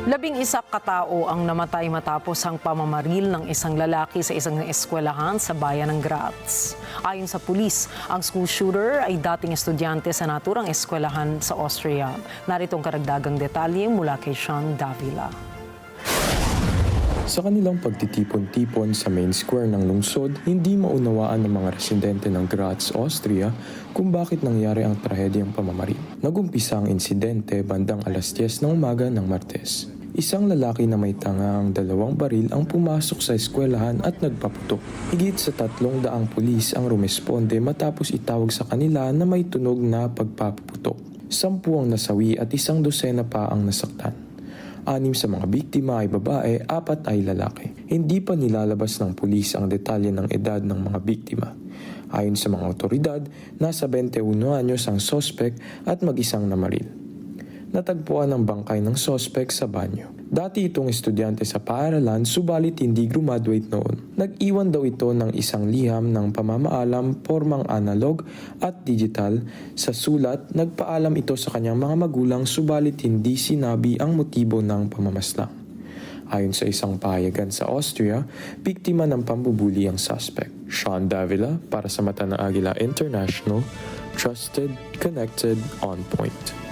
11 katao ang namatay matapos ang pamamaril ng isang lalaki sa isang eskwelahan sa bayan ng Graz. Ayon sa pulis, ang school shooter ay dating estudyante sa naturang eskwelahan sa Austria. Narito ang karagdagang detalye mula kay Sean Davila. Sa kanilang pagtitipon-tipon sa main square ng lungsod, hindi maunawaan ng mga residente ng Graz, Austria kung bakit nangyari ang trahedyang pamamaril. Nagumpisa ang insidente bandang alas 10 ng umaga ng Martes. Isang lalaki na may tanga ang 2 baril ang pumasok sa eskwelahan at nagpaputok. Higit sa 300 pulis ang rumesponde matapos itawag sa kanila na may tunog na pagpaputok. 10 ang nasawi at 1 dosena pa ang nasaktan. 6 sa mga biktima ay babae, 4 ay lalaki. Hindi pa nilalabas ng pulis ang detalye ng edad ng mga biktima. Ayon sa mga otoridad, nasa 21 anyos ang sospek at mag-isang namaril. Natagpuan ang bangkay ng sospek sa banyo. Dati itong estudyante sa paaralan subalit hindi graduate noon. Nag-iwan daw ito ng isang liham ng pamamaalam formang analog at digital. Sa sulat, nagpaalam ito sa kanyang mga magulang subalit hindi sinabi ang motibo ng pamamaslang. Ayon sa isang pahayagan sa Austria, biktima ng pambubuli ang suspect. Sean Davila para sa Mata ng Agila International, trusted, connected, on point.